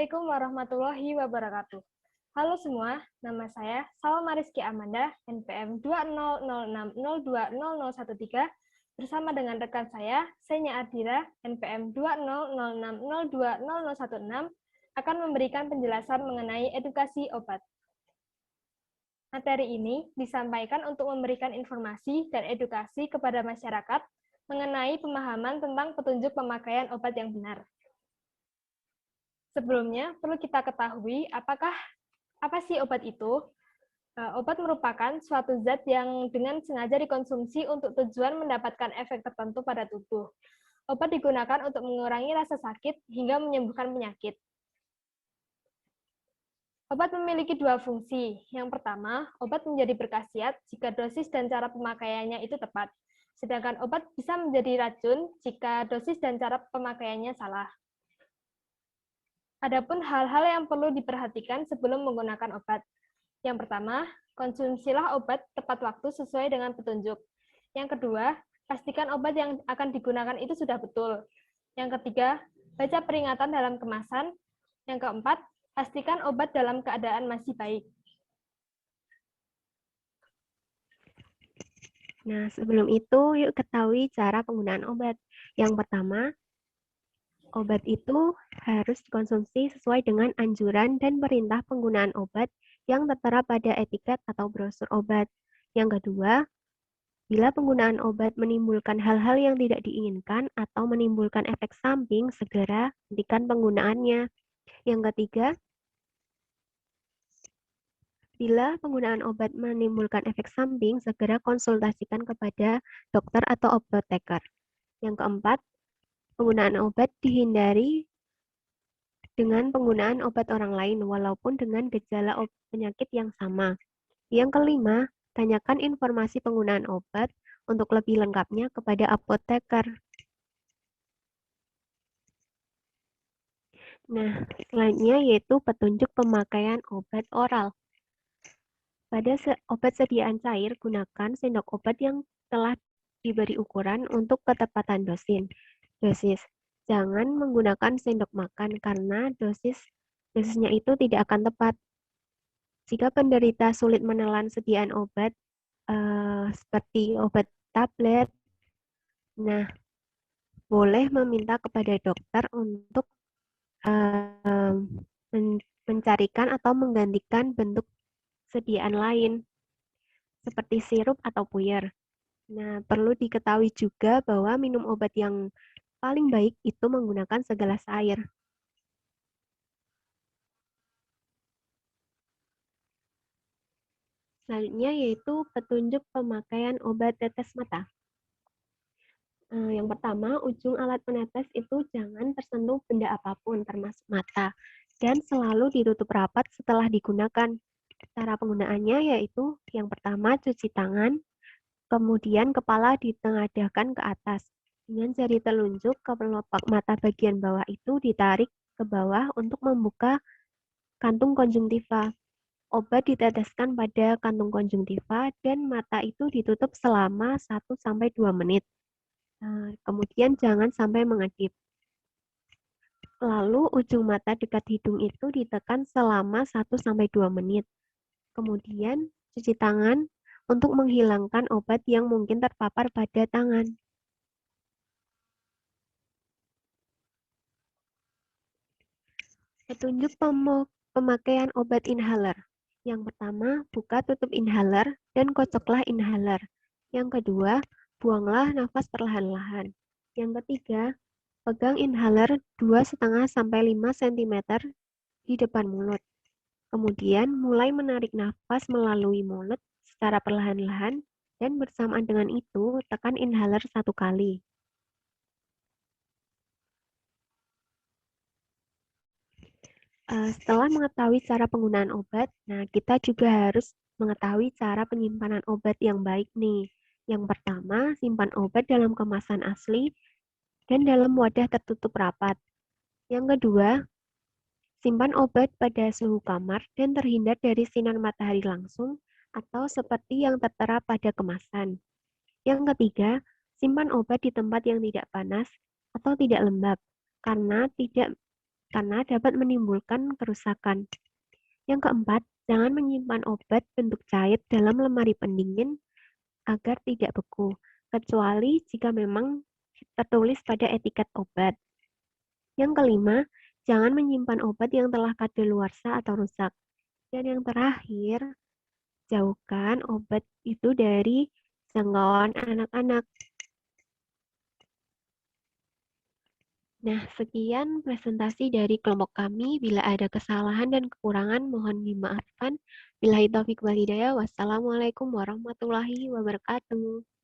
Assalamualaikum warahmatullahi wabarakatuh. Halo semua, nama saya Salma Rizky Amanda, NPM 20060202013, bersama dengan rekan saya, Senya Ardira, NPM 20060202016, akan memberikan penjelasan mengenai edukasi obat. Materi ini disampaikan untuk memberikan informasi dan edukasi kepada masyarakat mengenai pemahaman tentang petunjuk pemakaian obat yang benar. Sebelumnya, perlu kita ketahui apa sih obat itu? Obat merupakan suatu zat yang dengan sengaja dikonsumsi untuk tujuan mendapatkan efek tertentu pada tubuh. Obat digunakan untuk mengurangi rasa sakit hingga menyembuhkan penyakit. Obat memiliki dua fungsi. Yang pertama, obat menjadi berkhasiat jika dosis dan cara pemakaiannya itu tepat. Sedangkan obat bisa menjadi racun jika dosis dan cara pemakaiannya salah. Adapun hal-hal yang perlu diperhatikan sebelum menggunakan obat. Yang pertama, konsumsilah obat tepat waktu sesuai dengan petunjuk. Yang kedua, pastikan obat yang akan digunakan itu sudah betul. Yang ketiga, baca peringatan dalam kemasan. Yang keempat, pastikan obat dalam keadaan masih baik. Nah, sebelum itu, yuk ketahui cara penggunaan obat. Yang pertama, obat itu harus dikonsumsi sesuai dengan anjuran dan perintah penggunaan obat yang tertera pada etiket atau brosur obat. Yang kedua, bila penggunaan obat menimbulkan hal-hal yang tidak diinginkan atau menimbulkan efek samping, segera hentikan penggunaannya. Yang ketiga, bila penggunaan obat menimbulkan efek samping, segera konsultasikan kepada dokter atau apoteker. Yang keempat, penggunaan obat dihindari dengan penggunaan obat orang lain, walaupun dengan gejala penyakit yang sama. Yang kelima, tanyakan informasi penggunaan obat untuk lebih lengkapnya kepada apoteker. Nah, selanjutnya yaitu petunjuk pemakaian obat oral. Pada obat sediaan cair, gunakan sendok obat yang telah diberi ukuran untuk ketepatan dosis. Jangan menggunakan sendok makan karena dosisnya itu tidak akan tepat. Jika penderita sulit menelan sediaan obat seperti obat tablet, nah boleh meminta kepada dokter untuk mencarikan atau menggantikan bentuk sediaan lain seperti sirup atau puyer. Nah, perlu diketahui juga bahwa minum obat yang paling baik itu menggunakan segelas air. Selanjutnya yaitu petunjuk pemakaian obat tetes mata. Yang pertama, ujung alat penetes itu jangan tersentuh benda apapun termasuk mata dan selalu ditutup rapat setelah digunakan. Cara penggunaannya yaitu yang pertama cuci tangan, kemudian kepala ditengadahkan ke atas. Dengan jari telunjuk ke kelopak mata bagian bawah itu ditarik ke bawah untuk membuka kantung konjungtiva. Obat diteteskan pada kantung konjungtiva dan mata itu ditutup selama 1-2 menit. Kemudian jangan sampai mengedip. Lalu ujung mata dekat hidung itu ditekan selama 1-2 menit. Kemudian cuci tangan untuk menghilangkan obat yang mungkin terpapar pada tangan. Petunjuk pemakaian obat inhaler. Yang pertama, buka tutup inhaler dan kocoklah inhaler. Yang kedua, buanglah nafas perlahan-lahan. Yang ketiga, pegang inhaler 2,5-5 cm di depan mulut. Kemudian, mulai menarik nafas melalui mulut secara perlahan-lahan dan bersamaan dengan itu, tekan inhaler 1 kali. Setelah mengetahui cara penggunaan obat, nah kita juga harus mengetahui cara penyimpanan obat yang baik nih. Yang pertama, simpan obat dalam kemasan asli dan dalam wadah tertutup rapat. Yang kedua, simpan obat pada suhu kamar dan terhindar dari sinar matahari langsung atau seperti yang tertera pada kemasan. Yang ketiga, simpan obat di tempat yang tidak panas atau tidak lembab, karena tidak karena dapat menimbulkan kerusakan. Yang keempat, jangan menyimpan obat bentuk cair dalam lemari pendingin agar tidak beku, kecuali jika memang tertulis pada etiket obat. Yang kelima, jangan menyimpan obat yang telah kadaluarsa atau rusak. Dan yang terakhir, jauhkan obat itu dari jangkauan anak-anak. Nah, sekian presentasi dari kelompok kami. Bila ada kesalahan dan kekurangan, mohon dimaafkan. Billahi taufiq wal hidayah. Wassalamualaikum warahmatullahi wabarakatuh.